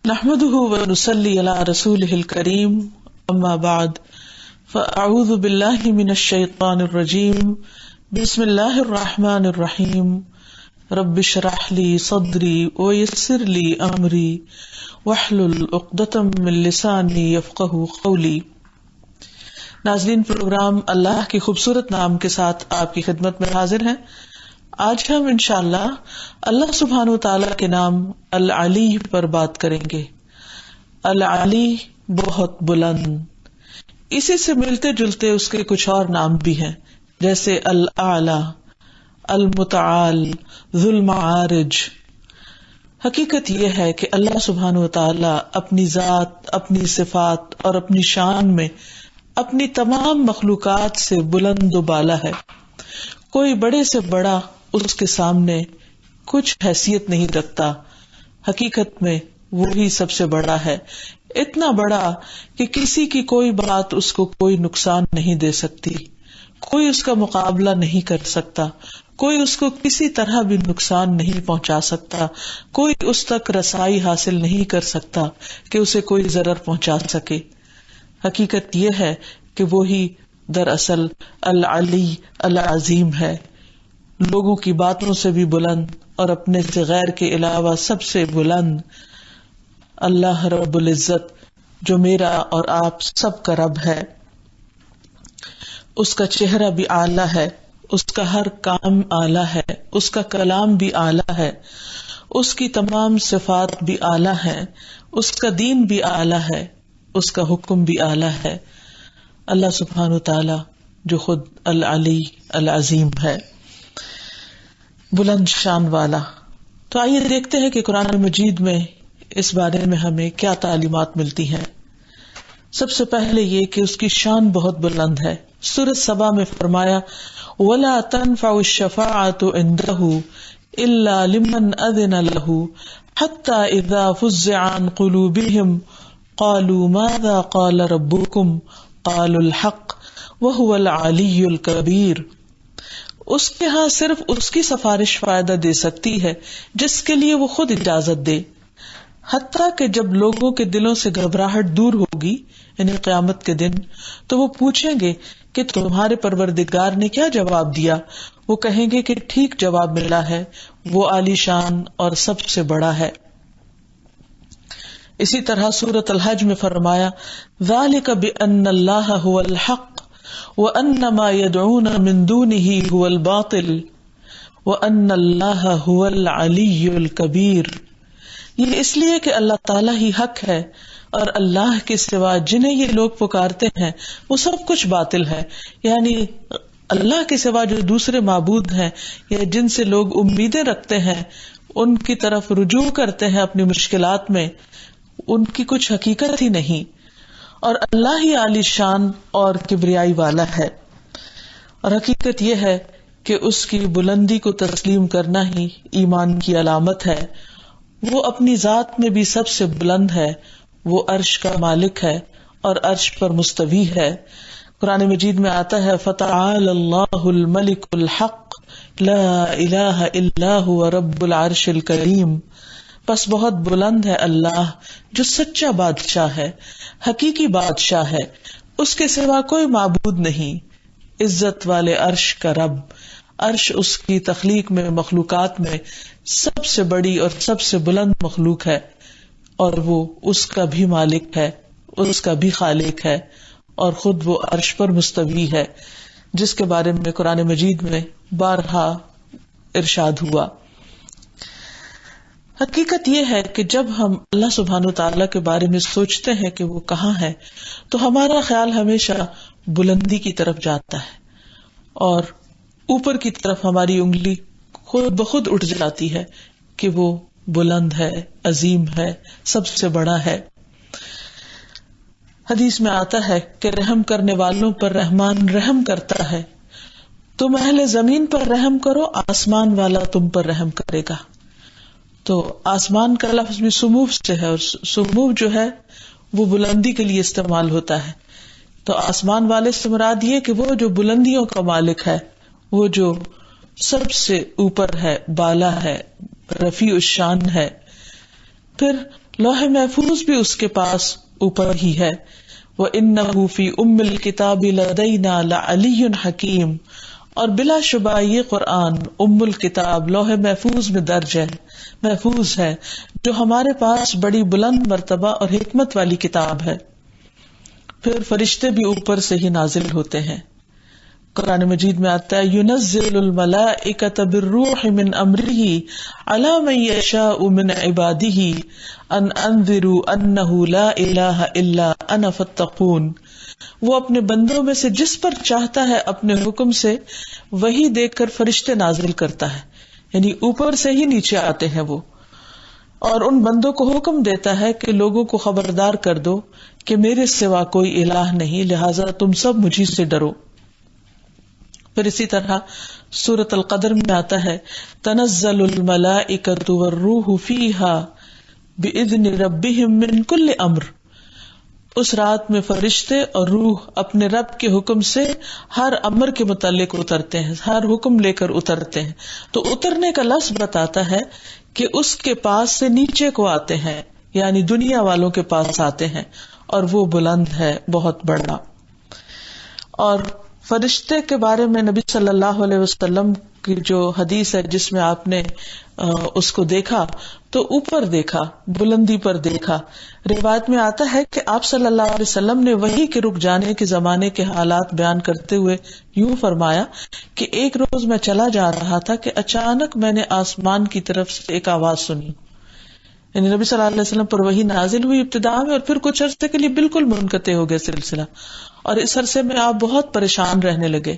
نحمده ونصلي على رسوله الكريم اما بعد فاعوذ بالله من الشيطان الرجيم بسم الله الرحمن الرحيم رب اشرح لي صدري ويسر لي امري واحلل عقدة من لساني يفقهوا قولي۔ ناظرین، پروگرام اللہ کے خوبصورت نام کے ساتھ آپ کی خدمت میں حاضر ہیں۔ آج ہم انشاءاللہ اللہ سبحانہ و تعالیٰ کے نام العلی پر بات کریں گے۔ العلی بہت بلند، اسی سے ملتے جلتے اس کے کچھ اور نام بھی ہیں، جیسے الاعلی، المتعال، ذو المعارج۔ حقیقت یہ ہے کہ اللہ سبحانہ و تعالیٰ اپنی ذات، اپنی صفات اور اپنی شان میں اپنی تمام مخلوقات سے بلند و بالا ہے۔ کوئی بڑے سے بڑا اس کے سامنے کچھ حیثیت نہیں رکھتا۔ حقیقت میں وہی سب سے بڑا ہے، اتنا بڑا کہ کسی کی کوئی بات اس کو کوئی نقصان نہیں دے سکتی، کوئی اس کا مقابلہ نہیں کر سکتا، کوئی اس کو کسی طرح بھی نقصان نہیں پہنچا سکتا، کوئی اس تک رسائی حاصل نہیں کر سکتا کہ اسے کوئی ضرر پہنچا سکے۔ حقیقت یہ ہے کہ وہی دراصل العلی العظیم ہے، لوگوں کی باتوں سے بھی بلند اور اپنے سے غیر کے علاوہ سب سے بلند۔ اللہ رب العزت جو میرا اور آپ سب کا رب ہے، اس کا چہرہ بھی اعلیٰ ہے، اس کا ہر کام اعلیٰ ہے، اس کا کلام بھی اعلیٰ ہے، اس کی تمام صفات بھی اعلیٰ ہیں، اس کا دین بھی اعلیٰ ہے، اس کا حکم بھی اعلیٰ ہے۔ اللہ سبحانہ و تعالی جو خود العلی العظیم ہے، بلند شان والا۔ تو آئیے دیکھتے ہیں کہ قرآن مجید میں اس بارے میں ہمیں کیا تعلیمات ملتی ہیں۔ سب سے پہلے یہ کہ اس کی شان بہت بلند ہے۔ سورۃ سبا میں فرمایا وَلَا تَنفَعُ الشَّفَاعَةُ عِندَهُ إِلَّا لِمَنْ أَذِنَ لَهُ حَتَّى إِذَا فُزِّعَ عَنْ قُلُوبِهِمْ قَالُوا مَاذَا قَالَ رَبُّكُمْ قَالُوا الْحَقَّ وَهُوَ الْعَلِيُّ الْكَبِيرُ۔ اس کے ہاں صرف اس کی سفارش فائدہ دے سکتی ہے جس کے لیے وہ خود اجازت دے، حتیٰ کہ جب لوگوں کے دلوں سے گھبراہٹ دور ہوگی، یعنی قیامت کے دن، تو وہ پوچھیں گے کہ تمہارے پروردگار نے کیا جواب دیا؟ وہ کہیں گے کہ ٹھیک جواب ملا ہے، وہ عالی شان اور سب سے بڑا ہے۔ اسی طرح سورۃ الحج میں فرمایا ذَلِكَ بِأَنَّ اللَّهَ هُوَ الْحَقُّ وَأَنَّ مَا يَدْعُونَ مِن دُونِهِ هُوَ الْبَاطِلُ وَأَنَّ اللَّهَ هُوَ الْعَلِيُّ الْكَبِيرُ۔ یہ اس لیے کہ اللہ تعالیٰ ہی حق ہے اور اللہ کے سوا جنہیں یہ لوگ پکارتے ہیں وہ سب کچھ باطل ہے، یعنی اللہ کے سوا جو دوسرے معبود ہیں یا جن سے لوگ امیدیں رکھتے ہیں، ان کی طرف رجوع کرتے ہیں اپنی مشکلات میں، ان کی کچھ حقیقت ہی نہیں، اور اللہ ہی عالی شان اور کبریائی والا ہے۔ اور حقیقت یہ ہے کہ اس کی بلندی کو تسلیم کرنا ہی ایمان کی علامت ہے۔ وہ اپنی ذات میں بھی سب سے بلند ہے، وہ عرش کا مالک ہے اور عرش پر مستوی ہے۔ قرآن مجید میں آتا ہے فَتَعَالَى اللَّهُ الْمَلِكُ الْحَقُّ لَا إِلَٰهَ إِلَّا هُوَ رَبُّ الْعَرْشِ الْكَرِيمِ۔ پس بہت بلند ہے اللہ جو سچا بادشاہ ہے، حقیقی بادشاہ ہے، اس کے سوا کوئی معبود نہیں، عزت والے عرش کا رب۔ عرش اس کی تخلیق میں، مخلوقات میں سب سے بڑی اور سب سے بلند مخلوق ہے، اور وہ اس کا بھی مالک ہے، اس کا بھی خالق ہے، اور خود وہ عرش پر مستوی ہے، جس کے بارے میں قرآن مجید میں بارہا ارشاد ہوا۔ حقیقت یہ ہے کہ جب ہم اللہ سبحانہ تعالیٰ کے بارے میں سوچتے ہیں کہ وہ کہاں ہے، تو ہمارا خیال ہمیشہ بلندی کی طرف جاتا ہے، اور اوپر کی طرف ہماری انگلی خود بخود اٹھ جاتی ہے کہ وہ بلند ہے، عظیم ہے، سب سے بڑا ہے۔ حدیث میں آتا ہے کہ رحم کرنے والوں پر رحمان رحم کرتا ہے، تم اہل زمین پر رحم کرو، آسمان والا تم پر رحم کرے گا۔ تو آسمان کا لفظ بھی سمو سے ہے، اور سمو جو ہے وہ بلندی کے لیے استعمال ہوتا ہے۔ تو آسمان والے سے مراد یہ کہ وہ جو بلندیوں کا مالک ہے، وہ جو سب سے اوپر ہے، بالا ہے، رفیع الشان ہے۔ پھر لوح محفوظ بھی اس کے پاس اوپر ہی ہے. وَإِنَّهُ فِي أُمِّ الْكِتَابِ لَدَيْنَا لَعَلِيٌّ حَكِيمٌ، اور بلا شبہ یہ قرآن ام الکتاب لوح محفوظ میں درج ہے، محفوظ ہے، جو ہمارے پاس بڑی بلند مرتبہ اور حکمت والی کتاب ہے. پھر فرشتے بھی اوپر سے ہی نازل ہوتے ہیں. قرآن مجید میں آتا ہے يُنَزِّلُ الْمَلَائِكَةَ بِالرُّوحِ مِنْ أَمْرِهِ عَلَى مَنْ يَشَاءُ مِنْ عِبَادِهِ أَنْ أَنذِرُوا أَنَّهُ لَا إِلَهَ إِلَّا أَنَا فَاتَّقُونِ. وہ اپنے بندوں میں سے جس پر چاہتا ہے اپنے حکم سے وہی دیکھ کر فرشتے نازل کرتا ہے، یعنی اوپر سے ہی نیچے آتے ہیں وہ، اور ان بندوں کو حکم دیتا ہے کہ لوگوں کو خبردار کر دو کہ میرے سوا کوئی الہ نہیں، لہٰذا تم سب مجھی سے ڈرو. پھر اسی طرح سورۃ القدر میں آتا ہے تنزل الملائکۃ والروح فیہا بإذن ربہم من کل امر. اس رات میں فرشتے اور روح اپنے رب کے حکم سے ہر امر کے متعلق اترتے ہیں، ہر حکم لے کر اترتے ہیں. تو اترنے کا لفظ بتاتا ہے کہ اس کے پاس سے نیچے کو آتے ہیں، یعنی دنیا والوں کے پاس آتے ہیں، اور وہ بلند ہے، بہت بڑا. اور فرشتے کے بارے میں نبی صلی اللہ علیہ وسلم کی جو حدیث ہے جس میں آپ نے اس کو دیکھا تو اوپر دیکھا، بلندی پر دیکھا. روایت میں آتا ہے کہ آپ صلی اللہ علیہ وسلم نے وحی کے رک جانے کے زمانے کے حالات بیان کرتے ہوئے یوں فرمایا کہ ایک روز میں چلا جا رہا تھا کہ اچانک میں نے آسمان کی طرف سے ایک آواز سنی. یعنی نبی صلی اللہ علیہ وسلم پر وحی نازل ہوئی ابتدا میں، اور پھر کچھ عرصے کے لیے بالکل منقطع ہو گیا سلسلہ، اور اس عرصے میں آپ بہت پریشان رہنے لگے،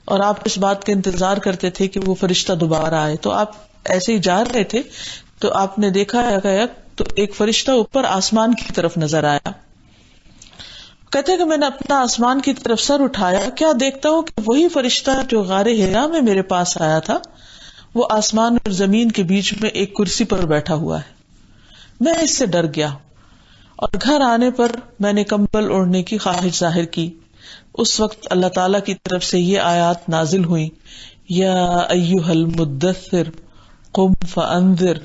اور آپ اس بات کا انتظار کرتے تھے کہ وہ فرشتہ دوبارہ آئے. تو آپ ایسے ہی جا رہے تھے تو آپ نے دیکھا تو ایک فرشتہ اوپر آسمان کی طرف نظر آیا. کہتے کہ میں نے اپنا آسمان کی طرف سر اٹھایا، کیا دیکھتا ہوں کہ وہی فرشتہ جو غار حرا میں میرے پاس آیا تھا وہ آسمان اور زمین کے بیچ میں ایک کرسی پر بیٹھا ہوا ہے. میں اس سے ڈر گیا، اور گھر آنے پر میں نے کمبل اوڑھنے کی خواہش ظاہر کی. اس وقت اللہ تعالیٰ کی طرف سے یہ آیات نازل ہوئی، یا ایھا المدثر قم فانذر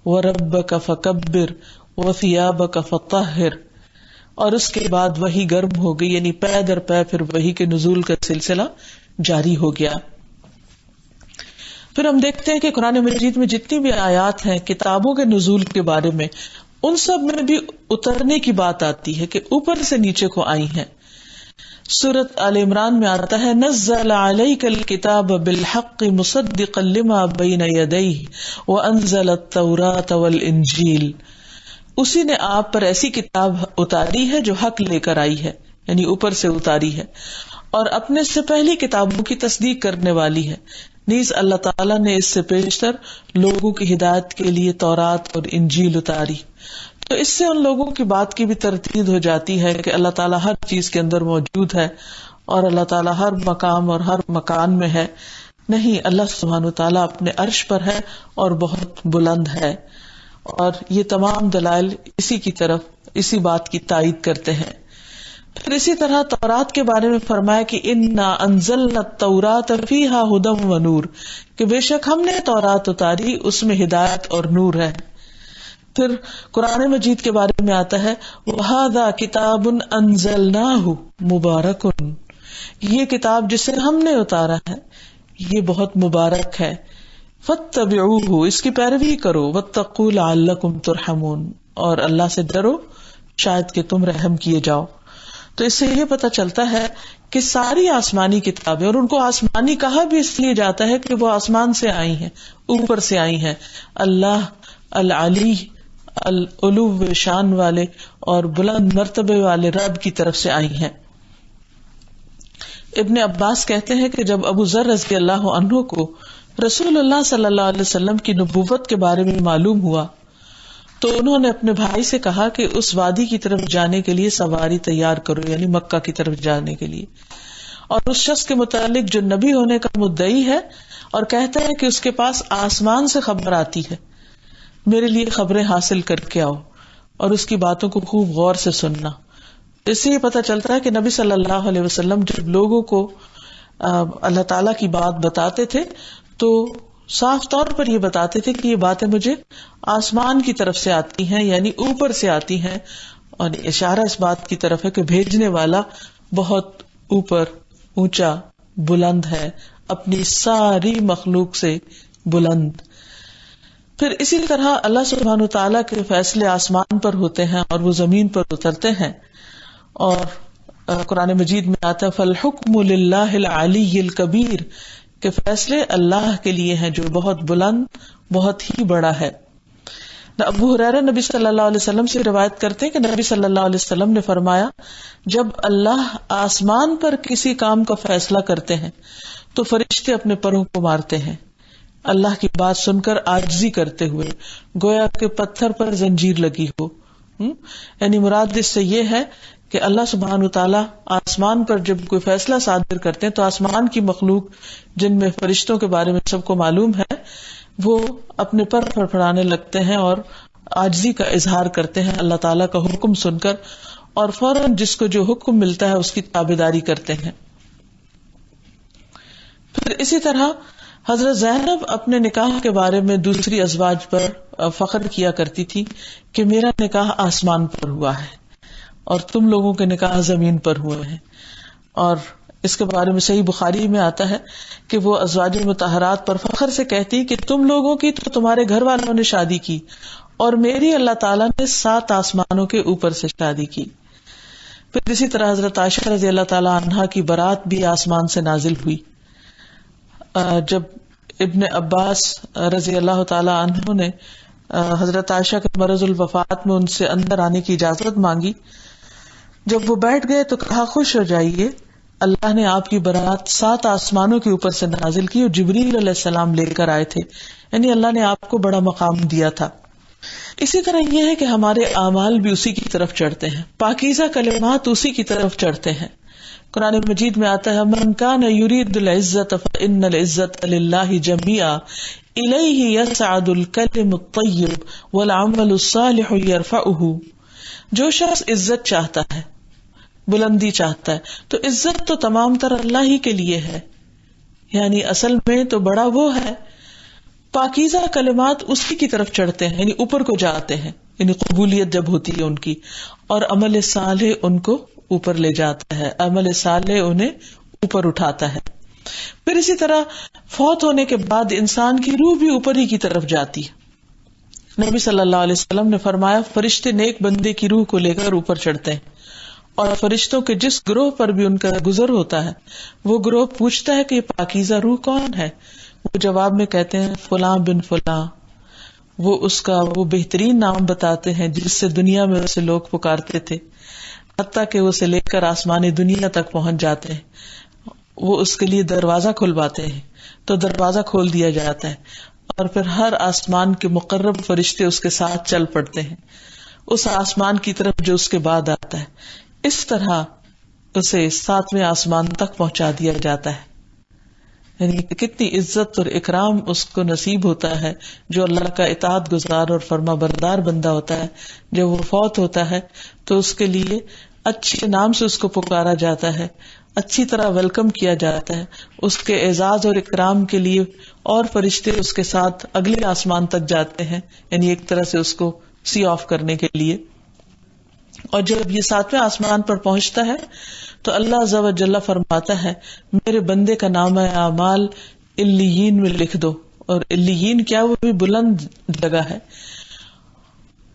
وربک فکبر وثیابک فطہر. اور اس کے بعد وحی گرم ہو گئی، یعنی پے در پے پھر وحی کے نزول کا سلسلہ جاری ہو گیا. پھر ہم دیکھتے ہیں کہ قرآن مجید میں جتنی بھی آیات ہیں کتابوں کے نزول کے بارے میں، ان سب میں بھی اترنے کی بات آتی ہے کہ اوپر سے نیچے کو آئی ہیں. سورۃ آل عمران میں آتا ہے نزل علیک الکتاب بالحق مصدقا لما بین یدیہ وانزل التوراۃ والانجیل. اسی نے آپ پر ایسی کتاب اتاری ہے جو حق لے کر آئی ہے، یعنی اوپر سے اتاری ہے، اور اپنے سے پہلی کتابوں کی تصدیق کرنے والی ہے. نیز اللہ تعالیٰ نے اس سے پیشتر لوگوں کی ہدایت کے لیے تورات اور انجیل اتاری. تو اس سے ان لوگوں کی بات کی بھی تردید ہو جاتی ہے کہ اللہ تعالیٰ ہر چیز کے اندر موجود ہے اور اللہ تعالیٰ ہر مقام اور ہر مکان میں ہے. نہیں، اللہ سبحانہ وتعالیٰ اپنے عرش پر ہے اور بہت بلند ہے. اور یہ تمام دلائل اسی کی طرف، اسی بات کی تائید کرتے ہیں. پھر اسی طرح تورات کے بارے میں فرمایا کہ انا انزلنا التوراۃ فیہا ھدی ونور، کہ بے شک ہم نے تورات اتاری، اس میں ہدایت اور نور ہے. پھر قرآن مجید کے بارے میں آتا ہے وَهَذَا كِتَابٌ أَنزَلْنَاهُ مُبَارَكٌ، یہ کتاب جسے ہم نے اتارا ہے یہ بہت مبارک ہے. فَاتَّبِعُوهُ، اس کی پیروی کرو. وَاتَّقُوا لَعَلَّكُمْ تُرْحَمُونَ، اور اللہ سے ڈرو شاید کہ تم رحم کیے جاؤ. تو اس سے یہ پتہ چلتا ہے کہ ساری آسمانی کتابیں، اور ان کو آسمانی کہا بھی اس لیے جاتا ہے کہ وہ آسمان سے آئی ہیں، اوپر سے آئی ہیں. اللہ العلی، العلو شان والے اور بلند مرتبے والے رب کی طرف سے آئی ہیں. ابن عباس کہتے ہیں کہ جب ابو ذر رضی اللہ عنہ کو رسول اللہ صلی اللہ علیہ وسلم کی نبوت کے بارے میں معلوم ہوا تو انہوں نے اپنے بھائی سے کہا کہ اس وادی کی طرف جانے کے لیے سواری تیار کرو، یعنی مکہ کی طرف جانے کے لیے. اور اس شخص کے متعلق جو نبی ہونے کا مدعی ہے اور کہتا ہے کہ اس کے پاس آسمان سے خبر آتی ہے، میرے لیے خبریں حاصل کر کے آؤ اور اس کی باتوں کو خوب غور سے سننا. اس سے یہ پتہ چلتا ہے کہ نبی صلی اللہ علیہ وسلم جب لوگوں کو اللہ تعالیٰ کی بات بتاتے تھے تو صاف طور پر یہ بتاتے تھے کہ یہ باتیں مجھے آسمان کی طرف سے آتی ہیں، یعنی اوپر سے آتی ہیں، اور اشارہ اس بات کی طرف ہے کہ بھیجنے والا بہت اوپر، اونچا، بلند ہے، اپنی ساری مخلوق سے بلند۔ پھر اسی طرح اللہ سبحانہ وتعالیٰ کے فیصلے آسمان پر ہوتے ہیں اور وہ زمین پر اترتے ہیں، اور قرآن مجید میں آتا ہے فَالْحُكْمُ لِلَّهِ الْعَلِيِّ الْكَبِيرِ، کہ فیصلے اللہ کے لیے ہیں جو بہت بلند، بہت ہی بڑا ہے۔ ابو ہریرہ نبی صلی اللہ علیہ وسلم سے روایت کرتے ہیں کہ نبی صلی اللہ علیہ وسلم نے فرمایا، جب اللہ آسمان پر کسی کام کا فیصلہ کرتے ہیں تو فرشتے اپنے پروں کو مارتے ہیں، اللہ کی بات سن کر عاجزی کرتے ہوئے، گویا کہ پتھر پر زنجیر لگی ہو۔ یعنی مراد اس سے یہ ہے کہ اللہ سبحانہ وتعالیٰ آسمان پر جب کوئی فیصلہ صادر کرتے ہیں تو آسمان کی مخلوق جن میں فرشتوں کے بارے میں سب کو معلوم ہے، وہ اپنے پر پھڑپھڑانے لگتے ہیں اور عاجزی کا اظہار کرتے ہیں اللہ تعالیٰ کا حکم سن کر، اور فوراً جس کو جو حکم ملتا ہے اس کی تابعداری کرتے ہیں۔ پھر اسی طرح حضرت زینب اپنے نکاح کے بارے میں دوسری ازواج پر فخر کیا کرتی تھی کہ میرا نکاح آسمان پر ہوا ہے اور تم لوگوں کے نکاح زمین پر ہوئے ہیں، اور اس کے بارے میں صحیح بخاری میں آتا ہے کہ وہ ازواج مطہرات پر فخر سے کہتی کہ تم لوگوں کی تو تمہارے گھر والوں نے شادی کی، اور میری اللہ تعالیٰ نے 7 آسمانوں کے اوپر سے شادی کی۔ پھر اسی طرح حضرت عائشہ رضی اللہ تعالیٰ عنہا کی برات بھی آسمان سے نازل ہوئی۔ جب ابن عباس رضی اللہ تعالیٰ عنہ نے حضرت عائشہ کے مرض الوفات میں ان سے اندر آنے کی اجازت مانگی، جب وہ بیٹھ گئے تو کہا خوش ہو جائیے، اللہ نے آپ کی برات 7 آسمانوں کے اوپر سے نازل کی اور جبریل علیہ السلام لے کر آئے تھے، یعنی اللہ نے آپ کو بڑا مقام دیا تھا۔ اسی طرح یہ ہے کہ ہمارے اعمال بھی اسی کی طرف چڑھتے ہیں، پاکیزہ کلمات اسی کی طرف چڑھتے ہیں۔ قرآن مجید میں آتا ہے من کان یرید العزت فإن العزت للہ جميعا الیہ یصعد الکلم الطیب والعمل الصالح یرفعہ، جو شخص عزت چاہتا ہے، بلندی چاہتا ہے، تو عزت تو تمام تر اللہ ہی کے لیے ہے، یعنی اصل میں تو بڑا وہ ہے۔ پاکیزہ کلمات اسی کی طرف چڑھتے ہیں، یعنی اوپر کو جاتے ہیں، یعنی قبولیت جب ہوتی ہے ان کی، اور عمل صالح ان کو اوپر لے جاتا ہے، عمل صالح انہیں اوپر اٹھاتا ہے۔ پھر اسی طرح فوت ہونے کے بعد انسان کی روح بھی اوپر ہی کی طرف جاتی ہے۔ نبی صلی اللہ علیہ وسلم نے فرمایا فرشتے نیک بندے کی روح کو لے کر اوپر چڑھتے ہیں، اور فرشتوں کے جس گروہ پر بھی ان کا گزر ہوتا ہے وہ گروہ پوچھتا ہے کہ یہ پاکیزہ روح کون ہے؟ وہ جواب میں کہتے ہیں فلاں بن فلاں، وہ اس کا وہ بہترین نام بتاتے ہیں جس سے دنیا میں اسے لوگ پکارتے تھے، حتیٰ کہ اسے لے کر آسمان دنیا تک پہنچ جاتے ہیں۔ وہ اس کے لیے دروازہ کھلواتے ہیں تو دروازہ کھول دیا جاتا ہے، اور پھر ہر آسمان کے مقرب فرشتے اس کے ساتھ چل پڑتے ہیں اس آسمان کی طرف جو اس کے بعد آتا ہے۔ اس طرح اسے 7ویں آسمان تک پہنچا دیا جاتا ہے۔ یعنی کتنی عزت اور اکرام اس کو نصیب ہوتا ہے جو اللہ کا اطاعت گزار اور فرما بردار بندہ ہوتا ہے۔ جب وہ فوت ہوتا ہے تو اس کے لیے اچھے نام سے اس کو پکارا جاتا ہے، اچھی طرح ویلکم کیا جاتا ہے، اس کے اعزاز اور اکرام کے لیے اور فرشتے اس کے ساتھ اگلے آسمان تک جاتے ہیں، یعنی ایک طرح سے اس کو سی آف کرنے کے لیے۔ اور جب یہ 7ویں آسمان پر پہنچتا ہے تو اللہ عز و جل فرماتا ہے میرے بندے کا نام اعمال علیین میں لکھ دو، اور علیین کیا، وہ بھی بلند جگہ ہے،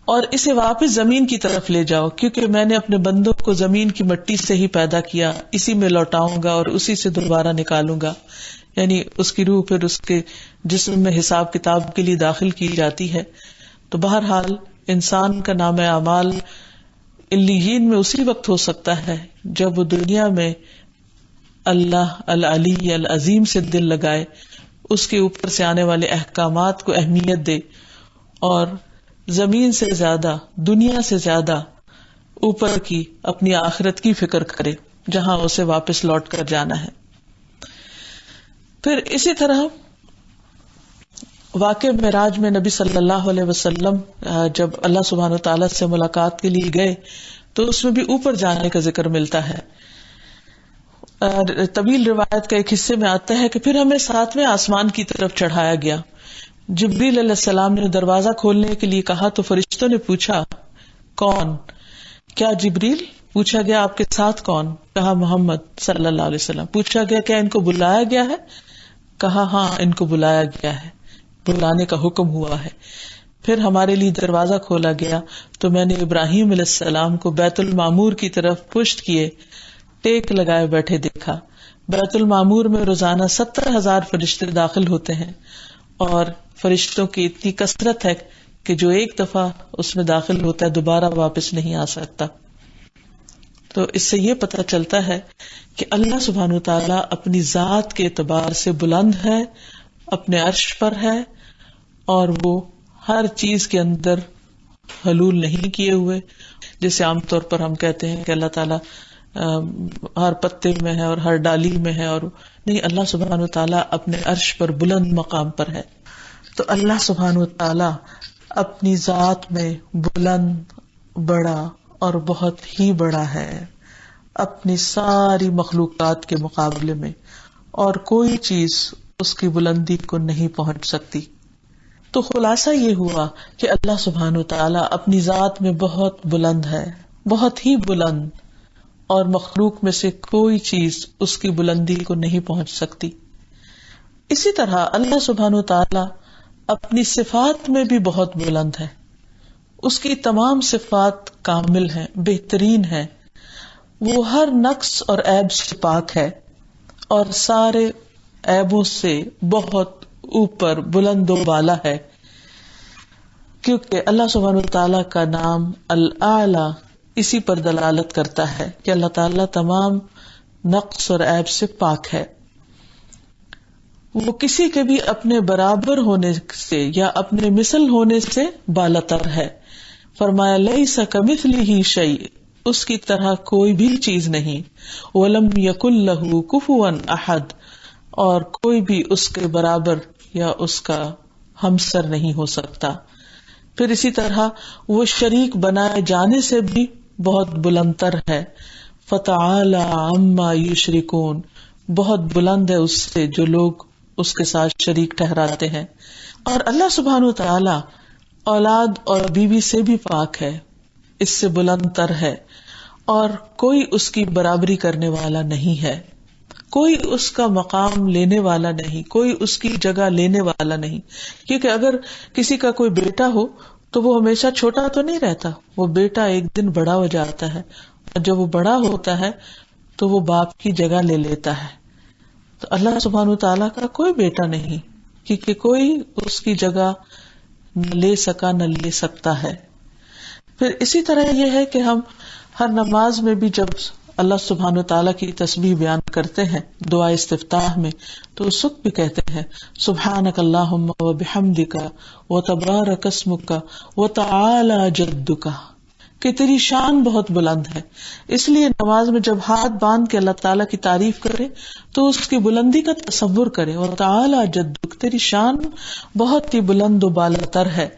اور اسے واپس زمین کی طرف لے جاؤ، کیونکہ میں نے اپنے بندوں کو زمین کی مٹی سے ہی پیدا کیا، اسی میں لوٹاؤں گا اور اسی سے دوبارہ نکالوں گا۔ یعنی اس کی روح پھر اس کے جسم میں حساب کتاب کے لیے داخل کی جاتی ہے۔ تو بہرحال انسان کا نام اعمال علیین میں اسی وقت ہو سکتا ہے جب وہ دنیا میں اللہ العلی العظیم سے دل لگائے، اس کے اوپر سے آنے والے احکامات کو اہمیت دے، اور زمین سے زیادہ، دنیا سے زیادہ اوپر کی اپنی آخرت کی فکر کرے جہاں اسے واپس لوٹ کر جانا ہے۔ پھر اسی طرح واقع معراج میں نبی صلی اللہ علیہ وسلم جب اللہ سبحانہ وتعالیٰ سے ملاقات کے لیے گئے تو اس میں بھی اوپر جانے کا ذکر ملتا ہے۔ طویل روایت کا ایک حصے میں آتا ہے کہ پھر ہمیں 7ویں آسمان کی طرف چڑھایا گیا. جبریل علیہ السلام نے دروازہ کھولنے کے لیے کہا تو فرشتوں نے پوچھا کون؟ کیا جبریل؟ پوچھا گیا آپ کے ساتھ کون؟ کہا محمد صلی اللہ علیہ وسلم. پوچھا گیا کیا ان کو بلایا گیا ہے؟ کہا ہاں ان کو بلایا گیا ہے، بلانے کا حکم ہوا ہے. پھر ہمارے لیے دروازہ کھولا گیا تو میں نے ابراہیم علیہ السلام کو بیت المعمور کی طرف پشت کیے ٹیک لگائے بیٹھے دیکھا. بیت المعمور میں روزانہ 70,000 فرشتے داخل ہوتے ہیں اور فرشتوں کی اتنی کثرت ہے کہ جو ایک دفعہ اس میں داخل ہوتا ہے دوبارہ واپس نہیں آ سکتا. تو اس سے یہ پتہ چلتا ہے کہ اللہ سبحانہ وتعالی اپنی ذات کے اعتبار سے بلند ہے، اپنے عرش پر ہے، اور وہ ہر چیز کے اندر حلول نہیں کیے ہوئے. جیسے عام طور پر ہم کہتے ہیں کہ اللہ تعالیٰ ہر پتے میں ہے اور ہر ڈالی میں ہے، اور نہیں، اللہ سبحانہ وتعالی اپنے عرش پر بلند مقام پر ہے. تو اللہ سبحانہ وتعالی اپنی ذات میں بلند، بڑا اور بہت ہی بڑا ہے اپنی ساری مخلوقات کے مقابلے میں، اور کوئی چیز اس کی بلندی کو نہیں پہنچ سکتی. تو خلاصہ یہ ہوا کہ اللہ سبحانہ وتعالی اپنی ذات میں بہت بلند ہے، بہت ہی بلند، اور مخلوق میں سے کوئی چیز اس کی بلندی کو نہیں پہنچ سکتی. اسی طرح اللہ سبحانہ وتعالی اپنی صفات میں بھی بہت بلند ہے. اس کی تمام صفات کامل ہیں، بہترین ہیں. وہ ہر نقص اور عیب سے پاک ہے اور سارے عیبوں سے بہت اوپر بلند و بالا ہے، کیونکہ اللہ سبحانہ وتعالی کا نام الاعلی اسی پر دلالت کرتا ہے کہ اللہ تعالیٰ تمام نقص اور عیب سے پاک ہے. وہ کسی کے بھی اپنے برابر ہونے سے یا اپنے مثل ہونے سے بالاتر ہے. فرمایا لیس کمثلہ شیء، اس کی طرح کوئی بھی چیز نہیں. ولم یکن لہ کفوا احد، اور کوئی بھی اس کے برابر یا اس کا ہمسر نہیں ہو سکتا. پھر اسی طرح وہ شریک بنائے جانے سے بھی بہت بلندتر ہے. فتعالی عما یشرکون، بہت بلند ہے اس سے جو لوگ اس کے ساتھ شریک ٹھہراتے ہیں. اور اللہ سبحانہ وتعالی اولاد اور بیوی سے بھی پاک ہے، اس سے بلند تر ہے، اور کوئی اس کی برابری کرنے والا نہیں ہے. کوئی اس کا مقام لینے والا نہیں، کوئی اس کی جگہ لینے والا نہیں. کیونکہ اگر کسی کا کوئی بیٹا ہو تو وہ ہمیشہ چھوٹا تو نہیں رہتا، وہ بیٹا ایک دن بڑا ہو جاتا ہے، اور جب وہ بڑا ہوتا ہے تو وہ باپ کی جگہ لے لیتا ہے. تو اللہ سبحانہ وتعالیٰ کا کوئی بیٹا نہیں، کیونکہ کوئی اس کی جگہ نہ لے سکا نہ لے سکتا ہے. پھر اسی طرح یہ ہے کہ ہم ہر نماز میں بھی جب اللہ سبحانہ وتعالیٰ کی تسبیح بیان کرتے ہیں دعا استفتاح میں، تو اس وقت بھی کہتے ہیں سبحانک اللہم وبحمدک وتبارک اسمک وتعالی جدک، کہ تیری شان بہت بلند ہے. اس لیے نماز میں جب ہاتھ باندھ کے اللہ تعالیٰ کی تعریف کرے تو اس کی بلندی کا تصور کرے، اور تعالی جدک، تیری شان بہت ہی بلند و بالاتر ہے.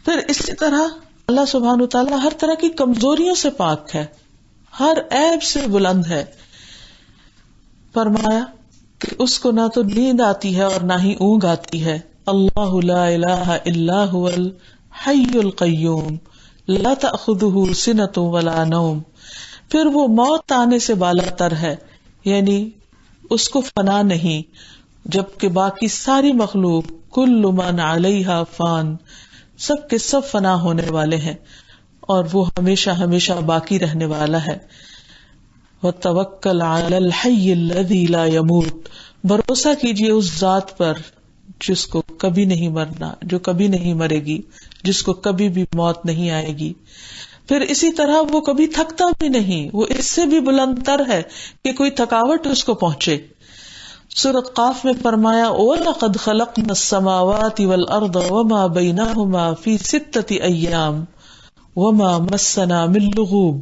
پھر اسی طرح اللہ سبحانہ وتعالیٰ ہر طرح کی کمزوریوں سے پاک ہے، ہر عیب سے بلند ہے. فرمایا کہ اس کو نہ تو نیند آتی ہے اور نہ ہی اونگ آتی ہے. اللہ لا الہ الا هو الحی القیوم لا تأخذہ سنۃ ولا نوم. پھر وہ موت آنے سے بالاتر ہے، یعنی اس کو فنا نہیں، جبکہ باقی ساری مخلوق کل من علیہا فان، سب کے سب فنا ہونے والے ہیں، اور وہ ہمیشہ ہمیشہ باقی رہنے والا ہے. وَتَوَكَّلْ عَلَى الْحَيِّ الَّذِي لَا يَمُوتُ، بھروسہ کیجیے اس ذات پر جس کو کبھی نہیں مرنا، جو کبھی نہیں مرے گی، جس کو کبھی بھی موت نہیں آئے گی. پھر اسی طرح وہ کبھی تھکتا بھی نہیں، وہ اس سے بھی بلند تر ہے کہ کوئی تھکاوٹ اس کو پہنچے. سورۃ قاف میں فرمایا وَلَقَدْ خَلَقْنَا السَّمَاوَاتِ وَالْأَرْضَ وَمَا بَيْنَهُمَا فِي 6 أَيَّامٍ وَمَا مَسَّنَا مِن لُغُوبٍ،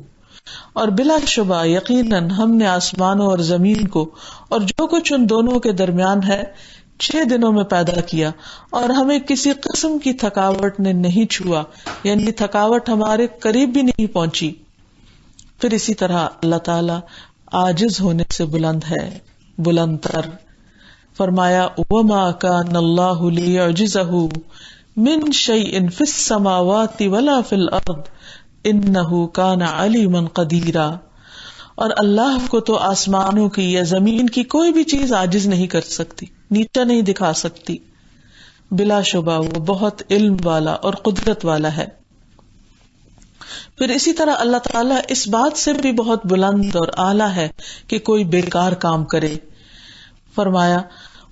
اور بلا شبہ یقیناً ہم نے آسمانوں اور زمین کو اور جو کچھ ان دونوں کے درمیان ہے 6 دنوں میں پیدا کیا، اور ہمیں کسی قسم کی تھکاوٹ نے نہیں چھوا، یعنی تھکاوٹ ہمارے قریب بھی نہیں پہنچی. پھر اسی طرح اللہ تعالی عاجز ہونے سے بلند ہے، بلند تر. فرمایا وما كان اللہ لیعجزہ من شیء فی السماوات ولا فی الارض انہ کان علیما قدیرا. اور اللہ کو تو آسمانوں کی یا زمین کی کوئی بھی چیز عاجز نہیں کر سکتی، نیچا نہیں دکھا سکتی. بلا شبہ وہ بہت علم والا اور قدرت والا ہے. پھر اسی طرح اللہ تعالیٰ اس بات سے بھی بہت بلند اور اعلیٰ ہے کہ کوئی بیکار کام کرے. فرمایا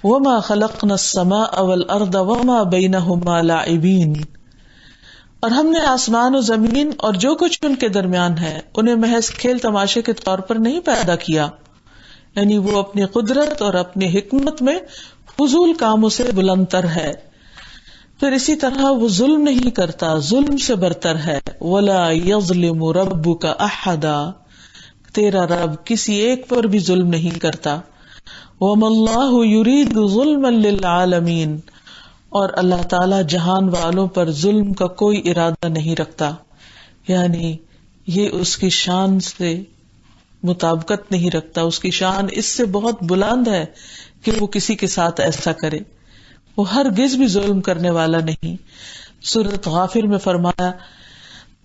وما خلقنا السماء والارض وما بینہما لاعبین. اور ہم نے آسمان و زمین اور جو کچھ ان کے درمیان ہے انہیں محض کھیل تماشے کے طور پر نہیں پیدا کیا. یعنی وہ اپنی قدرت اور اپنی حکمت میں فضول کاموں سے بلند تر ہے. پھر اسی طرح وہ ظلم نہیں کرتا، ظلم سے برتر ہے. ولا یظلم ربک احدا. تیرا رب کسی ایک پر بھی ظلم نہیں کرتا. وما اللہ یرید ظلما للعالمین. اور اللہ تعالی جہان والوں پر ظلم کا کوئی ارادہ نہیں رکھتا. یعنی یہ اس کی شان سے مطابقت نہیں رکھتا، اس کی شان اس سے بہت بلند ہے کہ وہ کسی کے ساتھ ایسا کرے. وہ ہرگز بھی ظلم کرنے والا نہیں. سورۃ غافر میں فرمایا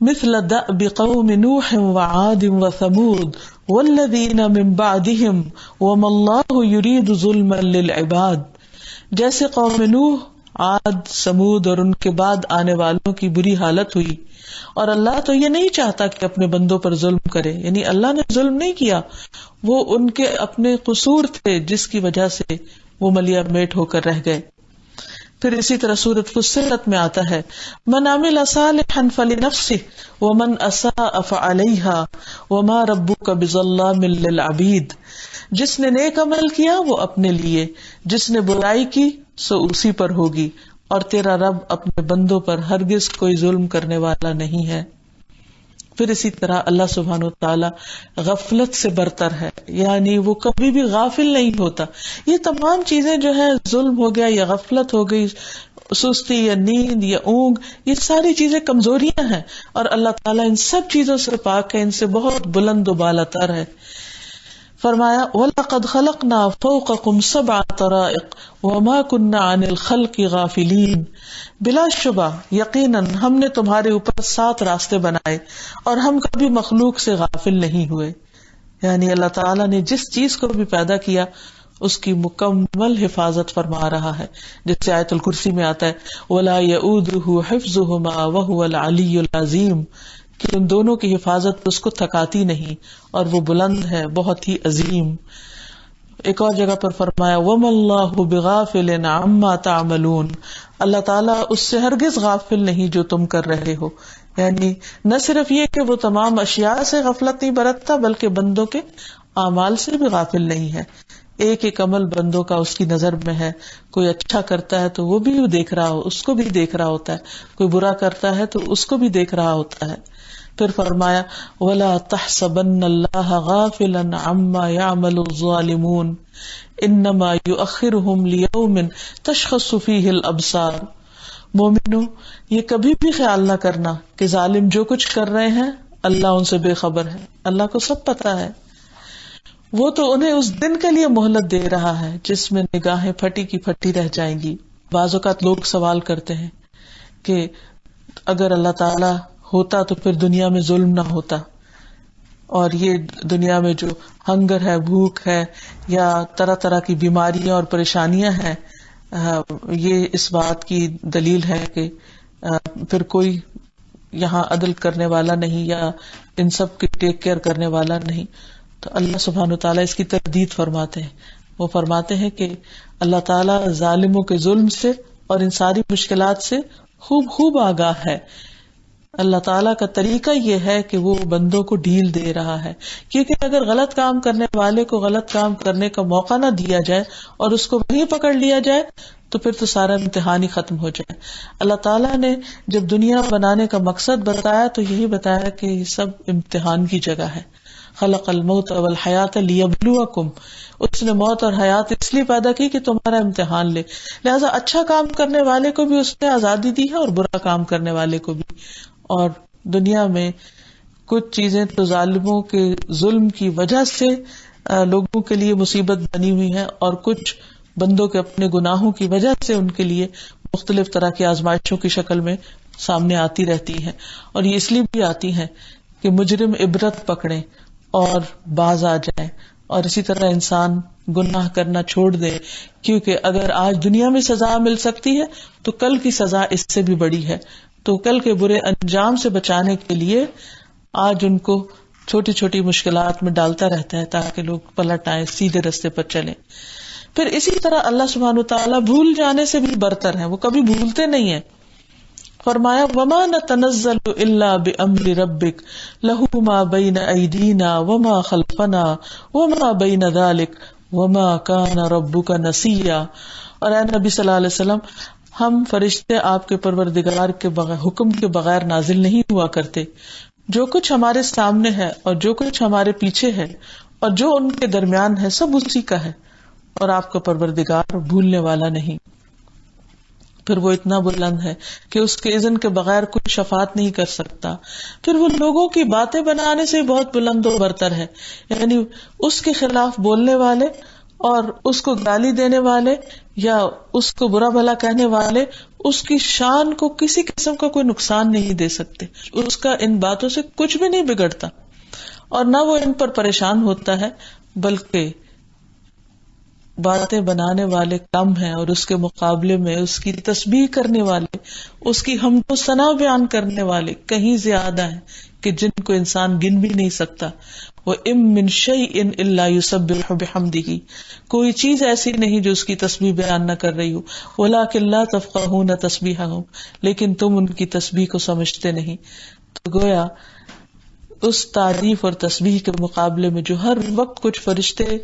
مثل دأب قوم نوح وعاد وثمود والذین من بعدهم وما اللہ یرید ظلما للعباد. جیسے قوم نوح، عاد، سمود اور ان کے بعد آنے والوں کی بری حالت ہوئی، اور اللہ تو یہ نہیں چاہتا کہ اپنے بندوں پر ظلم کرے. یعنی اللہ نے ظلم نہیں کیا، وہ ان کے اپنے قصور تھے جس کی وجہ سے وہ ملیا میٹ ہو کر رہ گئے. پھر اسی طرح سورۃ فصلت میں آتا ہے من عمل صالحا فلنفسہ ومن اساء فعلیہا وما ربک بظلام للعبید. جس نے نیک عمل کیا وہ اپنے لیے، جس نے برائی کی سو اسی پر ہوگی، اور تیرا رب اپنے بندوں پر ہرگز کوئی ظلم کرنے والا نہیں ہے. پھر اسی طرح اللہ سبحانہ وتعالی غفلت سے برتر ہے، یعنی وہ کبھی بھی غافل نہیں ہوتا. یہ تمام چیزیں جو ہے ظلم ہو گیا یا غفلت ہو گئی، سستی یا نیند یا اونگ، یہ ساری چیزیں کمزوریاں ہیں، اور اللہ تعالیٰ ان سب چیزوں سے پاک ہے، ان سے بہت بلند و بالا تر ہے. فرمایا وَلَقَدْ خَلَقْنَا فَوْقَكُمْ سَبْعَ طَرَائِقَ وَمَا كُنَّا عَنِ الْخَلْقِ غَافِلِينَ. بلا شبہ یقیناً ہم نے تمہارے اوپر 7 راستے بنائے اور ہم کبھی مخلوق سے غافل نہیں ہوئے. یعنی اللہ تعالیٰ نے جس چیز کو بھی پیدا کیا اس کی مکمل حفاظت فرما رہا ہے. جس سے آیت الکرسی میں آتا ہے وَلَا يَئُودُهُ حِفْظُهُمَا وَهُوَ الْعَلِيُّ الْعَظِيمُ، کہ ان دونوں کی حفاظت اس کو تھکاتی نہیں اور وہ بلند ہے، بہت ہی عظیم. ایک اور جگہ پر فرمایا وَمَا اللَّهُ بِغَافِلٍ عَمَّا تَعْمَلُونَ. اللہ تعالیٰ اس سے ہرگز غافل نہیں جو تم کر رہے ہو. یعنی نہ صرف یہ کہ وہ تمام اشیاء سے غفلت نہیں برتتا، بلکہ بندوں کے اعمال سے بھی غافل نہیں ہے. ایک ایک عمل بندوں کا اس کی نظر میں ہے. کوئی اچھا کرتا ہے تو وہ بھی دیکھ رہا ہو، اس کو بھی دیکھ رہا ہوتا ہے، کوئی برا کرتا ہے تو اس کو بھی دیکھ رہا ہوتا ہے. پھر فرمایا وَلَا تَحْسَبَنَّ اللَّهَ غَافِلًا عَمَّا يَعْمَلُ الظَّالِمُونَ إِنَّمَا يُؤَخِّرُهُمْ لِيَوْمٍ تَشْخَصُ فِيهِ الْأَبْصَارُ. مومنو یہ کبھی بھی خیال نہ کرنا کہ ظالم جو کچھ کر رہے ہیں اللہ ان سے بے خبر ہے. اللہ کو سب پتا ہے. وہ تو انہیں اس دن کے لیے مہلت دے رہا ہے جس میں نگاہیں پھٹی کی پھٹی رہ جائیں گی. بعض اوقات لوگ سوال کرتے ہیں کہ اگر اللہ تعالی ہوتا تو پھر دنیا میں ظلم نہ ہوتا، اور یہ دنیا میں جو ہنگر ہے، بھوک ہے، یا طرح طرح کی بیماریاں اور پریشانیاں ہیں، یہ اس بات کی دلیل ہے کہ پھر کوئی یہاں عدل کرنے والا نہیں یا ان سب کی ٹیک کیئر کرنے والا نہیں. تو اللہ سبحانہ و تعالیٰ اس کی تردید فرماتے ہیں. وہ فرماتے ہیں کہ اللہ تعالیٰ ظالموں کے ظلم سے اور ان ساری مشکلات سے خوب آگاہ ہے. اللہ تعالیٰ کا طریقہ یہ ہے کہ وہ بندوں کو ڈھیل دے رہا ہے، کیونکہ اگر غلط کام کرنے والے کو غلط کام کرنے کا موقع نہ دیا جائے اور اس کو وہیں پکڑ لیا جائے تو پھر تو سارا امتحان ہی ختم ہو جائے. اللہ تعالیٰ نے جب دنیا بنانے کا مقصد بتایا تو یہی بتایا کہ یہ سب امتحان کی جگہ ہے. خلق الموت والحیات لیبلوکم. اس نے موت اور حیات اس لیے پیدا کی کہ تمہارا امتحان لے. لہذا اچھا کام کرنے والے کو بھی اس نے آزادی دی ہے اور برا کام کرنے والے کو بھی. اور دنیا میں کچھ چیزیں تو ظالموں کے ظلم کی وجہ سے لوگوں کے لیے مصیبت بنی ہوئی ہے، اور کچھ بندوں کے اپنے گناہوں کی وجہ سے ان کے لیے مختلف طرح کی آزمائشوں کی شکل میں سامنے آتی رہتی ہیں. اور یہ اس لیے بھی آتی ہیں کہ مجرم عبرت پکڑیں اور باز آ جائیں، اور اسی طرح انسان گناہ کرنا چھوڑ دے، کیونکہ اگر آج دنیا میں سزا مل سکتی ہے تو کل کی سزا اس سے بھی بڑی ہے. تو کل کے برے انجام سے بچانے کے لیے آج ان کو چھوٹی چھوٹی مشکلات میں ڈالتا رہتا ہے تاکہ لوگ پلٹ آئیں، سیدھے رستے پر چلیں. پھر اسی طرح اللہ سبحانہ وتعالیٰ بھول جانے سے بھی برتر ہیں، وہ کبھی بھولتے نہیں ہیں. فرمایا وما نتنزل الا بامر ربک لہ ما بین ایدینا وما خلفنا وما بین ذلک وما کان ربک نسیا. اور اے نبی صلی اللہ علیہ وسلم، ہم فرشتے آپ کے پروردگار کے حکم کے بغیر نازل نہیں ہوا کرتے. جو کچھ ہمارے سامنے ہے اور جو کچھ ہمارے پیچھے ہے اور جو ان کے درمیان ہے سب اسی کا ہے، اور آپ کا پروردگار بھولنے والا نہیں. پھر وہ اتنا بلند ہے کہ اس کے اذن کے بغیر کوئی شفاعت نہیں کر سکتا. پھر وہ لوگوں کی باتیں بنانے سے بہت بلند و برتر ہے، یعنی اس کے خلاف بولنے والے اور اس کو گالی دینے والے یا اس کو برا بھلا کہنے والے اس کی شان کو کسی قسم کا کوئی نقصان نہیں دے سکتے. اس کا ان باتوں سے کچھ بھی نہیں بگڑتا، اور نہ وہ ان پر پریشان ہوتا ہے، بلکہ باتیں بنانے والے کم ہیں اور اس کے مقابلے میں اس کی تسبیح کرنے والے، اس کی حمد و ثنا بیان کرنے والے کہیں زیادہ ہیں کہ جن کو انسان گن بھی نہیں سکتا. وَإِن مِّن شَيْءٍ إِلَّا يُسَبِّحُ بِحَمْدِهِ، کوئی چیز ایسی نہیں جو اس کی تسبیح بیان نہ کر رہی ہو. وَلَٰكِن لَّا تَفْقَهُونَ تَسْبِيحَهُمْ، لیکن تم ان کی تسبیح کو سمجھتے نہیں. تو گویا اس تعریف اور تسبیح کے مقابلے میں جو ہر وقت کچھ فرشتے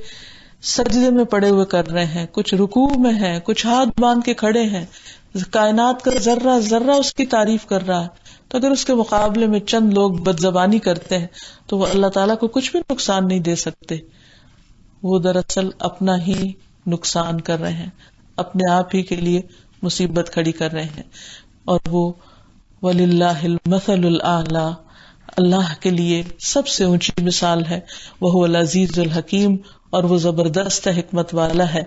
سجدے میں پڑے ہوئے کر رہے ہیں، کچھ رکوع میں ہیں، کچھ ہاتھ باندھ کے کھڑے ہیں، کائنات کا ذرہ ذرہ اس کی تعریف کر رہا ہے، تو اگر اس کے مقابلے میں چند لوگ بدزبانی کرتے ہیں تو وہ اللہ تعالیٰ کو کچھ بھی نقصان نہیں دے سکتے. وہ دراصل اپنا ہی نقصان کر رہے ہیں، اپنے آپ ہی کے لیے مصیبت کھڑی کر رہے ہیں. اور وہ وَلِلَّهِ الْمَثَلُ الْأَعْلَى، اللہ کے لیے سب سے اونچی مثال ہے. وَهُوَ الْعَزِيزُ الْحَكِيمُ، اور وہ زبردست حکمت والا ہے.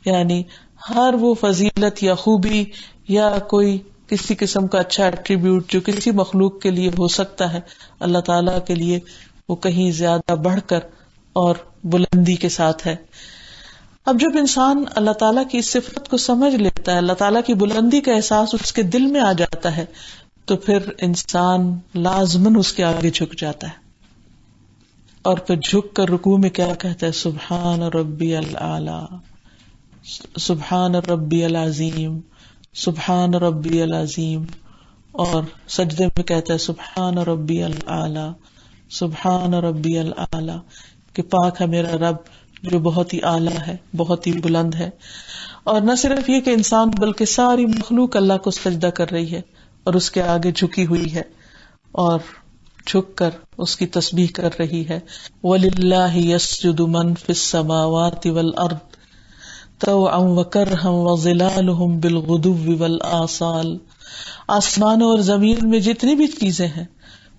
یعنی ہر وہ فضیلت یا خوبی یا کوئی کسی قسم کا اچھا ایٹریبیوٹ جو کسی مخلوق کے لیے ہو سکتا ہے، اللہ تعالیٰ کے لیے وہ کہیں زیادہ بڑھ کر اور بلندی کے ساتھ ہے. اب جب انسان اللہ تعالیٰ کی اس صفت کو سمجھ لیتا ہے، اللہ تعالیٰ کی بلندی کا احساس اس کے دل میں آ جاتا ہے، تو پھر انسان لازماً اس کے آگے جھک جاتا ہے. اور پھر جھک کر رکوع میں کیا کہتا ہے؟ سبحان ربی العالی، سبحان ربی العظیم، سبحان ربی العظیم. اور سجدے میں کہتا ہے سبحان ربی العالی، سبحان ربی العالی، کہ پاک ہے میرا رب جو بہت ہی اعلیٰ ہے، بہت ہی بلند ہے. اور نہ صرف یہ کہ انسان بلکہ ساری مخلوق اللہ کو سجدہ کر رہی ہے اور اس کے آگے جھکی ہوئی ہے اور جھک کر اس کی تسبیح کر رہی ہے. وَلِلَّهِ يَسْجُدُ مَن فِي السَّمَاوَاتِ وَالْأَرْضِ طَوْعًا وَكَرْهًا وَظِلَالُهُم بِالْغُدُوِّ وَالْآصَالِ. آسمانوں اور زمین میں جتنی بھی چیزیں ہیں،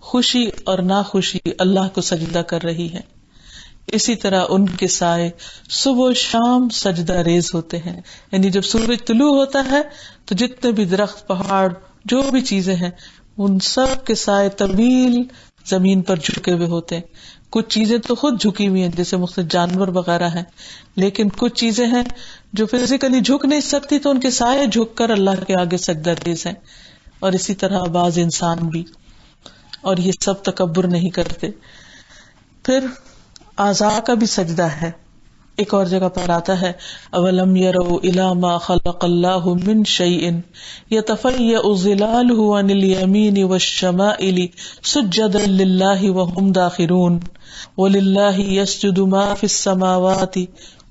خوشی اور ناخوشی اللہ کو سجدہ کر رہی ہے. اسی طرح ان کے سائے صبح و شام سجدہ ریز ہوتے ہیں. یعنی جب سورج طلوع ہوتا ہے تو جتنے بھی درخت، پہاڑ، جو بھی چیزیں ہیں، ان سب کے سائے طویل زمین پر جھکے ہوئے ہوتے ہیں. کچھ چیزیں تو خود جھکی ہوئی ہیں جیسے مختلف جانور وغیرہ ہیں، لیکن کچھ چیزیں ہیں جو فزیکلی جھک نہیں سکتی تو ان کے سائے جھک کر اللہ کے آگے سجدہ ریز ہیں. اور اسی طرح بعض انسان بھی، اور یہ سب تکبر نہیں کرتے. پھر اعضاء کا بھی سجدہ ہے. ایک اور جگہ پر آتا ہے اولم يروا الى ما خلق الله من شيء يتفيأ ظلاله عن اليمين والشمائل سجدا لله وهم داخرون ولله يسجد ما في السماوات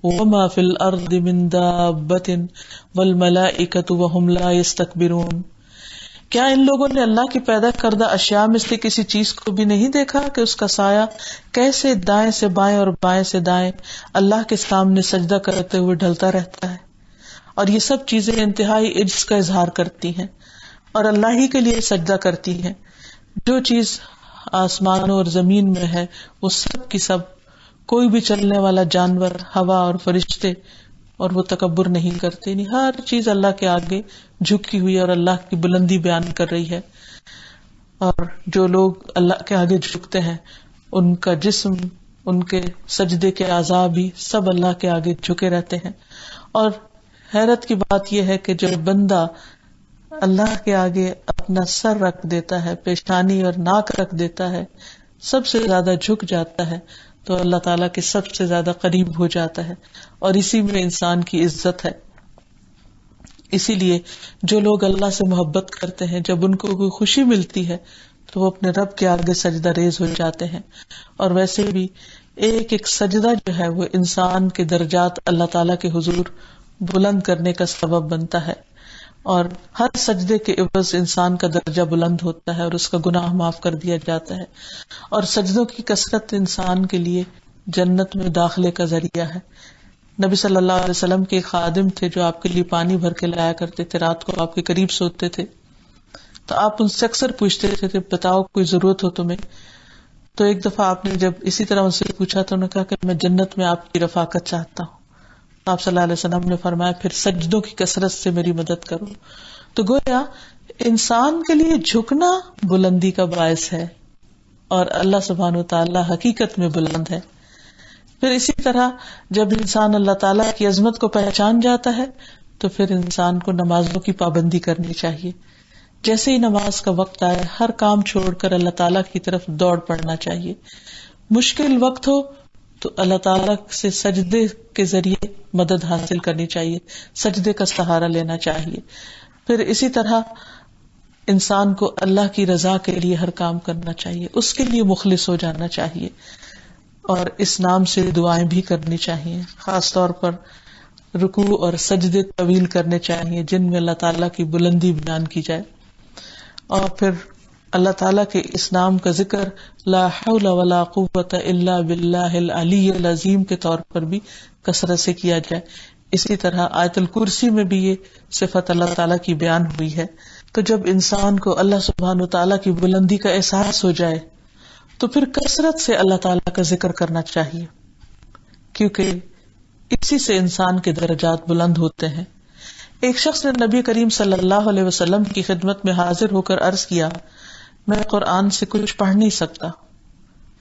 وما في الارض من دابة والملائكة وهم لا يستكبرون. کیا ان لوگوں نے اللہ کی پیدا کردہ اشیاء میں سے کسی چیز کو بھی نہیں دیکھا کہ اس کا سایہ کیسے دائیں سے بائیں اور بائیں سے دائیں اللہ کے سامنے سجدہ کرتے ہوئے ڈھلتا رہتا ہے. اور یہ سب چیزیں انتہائی عجز کا اظہار کرتی ہیں اور اللہ ہی کے لیے سجدہ کرتی ہیں. جو چیز آسمانوں اور زمین میں ہے وہ سب کی سب کوئی بھی چلنے والا جانور، ہوا اور فرشتے، اور وہ تکبر نہیں کرتے. نہیں، ہر چیز اللہ کے آگے جھکی ہوئی ہے اور اللہ کی بلندی بیان کر رہی ہے. اور جو لوگ اللہ کے آگے جھکتے ہیں ان کا جسم، ان کے سجدے کے اعضاء بھی سب اللہ کے آگے جھکے رہتے ہیں. اور حیرت کی بات یہ ہے کہ جب بندہ اللہ کے آگے اپنا سر رکھ دیتا ہے، پیشانی اور ناک رکھ دیتا ہے، سب سے زیادہ جھک جاتا ہے، تو اللہ تعالیٰ کے سب سے زیادہ قریب ہو جاتا ہے. اور اسی میں انسان کی عزت ہے. اسی لیے جو لوگ اللہ سے محبت کرتے ہیں، جب ان کو کوئی خوشی ملتی ہے تو وہ اپنے رب کے آگے سجدہ ریز ہو جاتے ہیں. اور ویسے بھی ایک ایک سجدہ جو ہے وہ انسان کے درجات اللہ تعالیٰ کے حضور بلند کرنے کا سبب بنتا ہے. اور ہر سجدے کے عوض انسان کا درجہ بلند ہوتا ہے اور اس کا گناہ معاف کر دیا جاتا ہے. اور سجدوں کی کثرت انسان کے لیے جنت میں داخلے کا ذریعہ ہے. نبی صلی اللہ علیہ وسلم کے خادم تھے جو آپ کے لیے پانی بھر کے لایا کرتے تھے، رات کو آپ کے قریب سوتے تھے. تو آپ ان سے اکثر پوچھتے تھے کہ بتاؤ کوئی ضرورت ہو تمہیں. تو ایک دفعہ آپ نے جب اسی طرح ان سے پوچھا تو انہوں نے کہا کہ میں جنت میں آپ کی رفاقت چاہتا ہوں. آپ صلی اللہ علیہ وسلم نے فرمایا پھر سجدوں کی کثرت سے میری مدد کرو. تو گویا انسان کے لیے جھکنا بلندی کا باعث ہے اور اللہ سبحانہ وتعالی حقیقت میں بلند ہے. پھر اسی طرح جب انسان اللہ تعالیٰ کی عظمت کو پہچان جاتا ہے تو پھر انسان کو نمازوں کی پابندی کرنی چاہیے. جیسے ہی نماز کا وقت آئے ہر کام چھوڑ کر اللہ تعالیٰ کی طرف دوڑ پڑنا چاہیے. مشکل وقت ہو تو اللہ تعالیٰ سے سجدے کے ذریعے مدد حاصل کرنی چاہیے، سجدے کا سہارا لینا چاہیے. پھر اسی طرح انسان کو اللہ کی رضا کے لیے ہر کام کرنا چاہیے، اس کے لیے مخلص ہو جانا چاہیے. اور اس نام سے دعائیں بھی کرنی چاہیے، خاص طور پر رکوع اور سجدے طویل کرنے چاہیے جن میں اللہ تعالیٰ کی بلندی بیان کی جائے. اور پھر اللہ تعالیٰ کے اس نام کا ذکر لا حول ولا قوت الا باللہ العلی العظیم کے طور پر بھی کثرت سے کیا جائے. اسی طرح آیت الکرسی میں بھی یہ صفت اللہ تعالیٰ کی بیان ہوئی ہے. تو جب انسان کو اللہ سبحانہ وتعالیٰ کی بلندی کا احساس ہو جائے تو پھر کثرت سے اللہ تعالیٰ کا ذکر کرنا چاہیے، کیونکہ اسی سے انسان کے درجات بلند ہوتے ہیں. ایک شخص نے نبی کریم صلی اللہ علیہ وسلم کی خدمت میں حاضر ہو کر عرض کیا، میں قرآن سے کچھ پڑھ نہیں سکتا.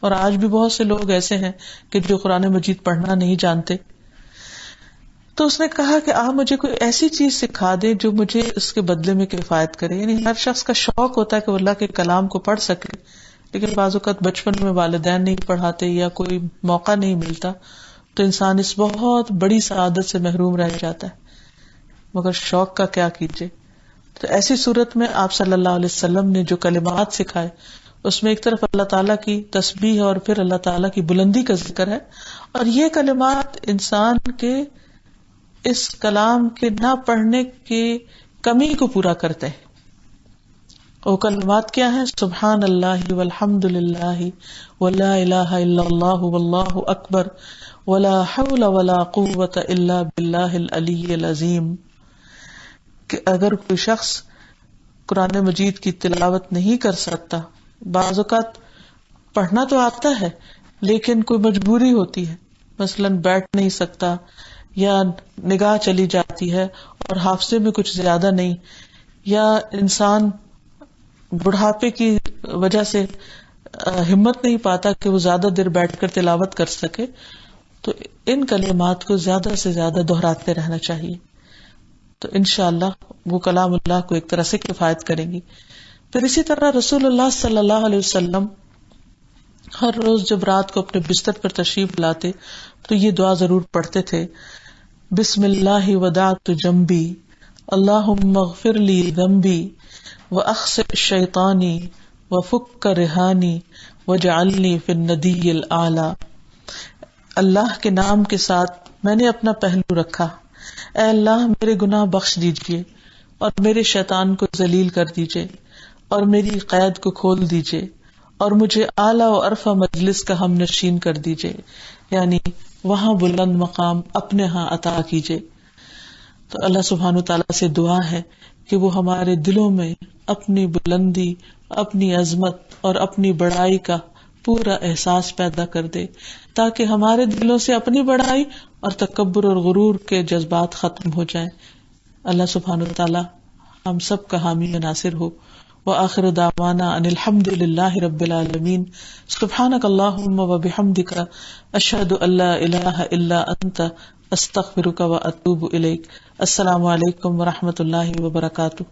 اور آج بھی بہت سے لوگ ایسے ہیں کہ جو قرآن مجید پڑھنا نہیں جانتے. تو اس نے کہا کہ آپ مجھے کوئی ایسی چیز سکھا دیں جو مجھے اس کے بدلے میں کفایت کرے. یعنی ہر شخص کا شوق ہوتا ہے کہ وہ اللہ کے کلام کو پڑھ سکے، لیکن بعض اوقات بچپن میں والدین نہیں پڑھاتے یا کوئی موقع نہیں ملتا تو انسان اس بہت بڑی سعادت سے محروم رہ جاتا ہے. مگر شوق کا کیا کیجیے. تو ایسی صورت میں آپ صلی اللہ علیہ وسلم نے جو کلمات سکھائے اس میں ایک طرف اللہ تعالیٰ کی تسبیح اور پھر اللہ تعالیٰ کی بلندی کا ذکر ہے. اور یہ کلمات انسان کے اس کلام کے نہ پڑھنے کی کمی کو پورا کرتے ہیں. وہ کلمات کیا ہیں؟ سبحان اللہ والحمد للہ ولا الہ الا اللہ واللہ اکبر ولا حول ولا قوت الا باللہ العلی العظیم. کہ اگر کوئی شخص قرآن مجید کی تلاوت نہیں کر سکتا، بعض اوقات پڑھنا تو آتا ہے لیکن کوئی مجبوری ہوتی ہے، مثلا بیٹھ نہیں سکتا یا نگاہ چلی جاتی ہے اور حافظے میں کچھ زیادہ نہیں، یا انسان بڑھاپے کی وجہ سے ہمت نہیں پاتا کہ وہ زیادہ دیر بیٹھ کر تلاوت کر سکے، تو ان کلمات کو زیادہ سے زیادہ دہراتے رہنا چاہیے. تو انشاءاللہ وہ کلام اللہ کو ایک طرح سے کفایت کریں گی. پھر اسی طرح رسول اللہ صلی اللہ علیہ وسلم ہر روز جب رات کو اپنے بستر پر تشریف لاتے تو یہ دعا ضرور پڑھتے تھے، بسم اللہ ودعت جنبی اللہم اغفر لی ذنبی واخسئ شیطانی وفک رہانی واجعلنی فی الندی الاعلی. اللہ کے نام کے ساتھ میں نے اپنا پہلو رکھا، اے اللہ میرے گناہ بخش دیجئے اور میرے شیطان کو ذلیل کر دیجئے اور میری قید کو کھول دیجئے اور مجھے اعلیٰ و عرفہ مجلس کا ہم نشین کر دیجئے، یعنی وہاں بلند مقام اپنے ہاں عطا کیجئے. تو اللہ سبحانہ تعالیٰ سے دعا ہے کہ وہ ہمارے دلوں میں اپنی بلندی، اپنی عظمت اور اپنی بڑائی کا پورا احساس پیدا کر دے، تاکہ ہمارے دلوں سے اپنی بڑائی اور تکبر اور غرور کے جذبات ختم ہو جائیں۔ اللہ سبحانہ وتعالی ہم سب کا حامی و ناصر ہو۔ وآخر دعوانا ان الحمد للہ رب العالمین۔ سبحانک اللہم وبحمدک، اشہد ان لا الہ الا انت، استغفرک واتوب الیک۔ السلام علیکم ورحمۃ اللہ وبرکاتہ۔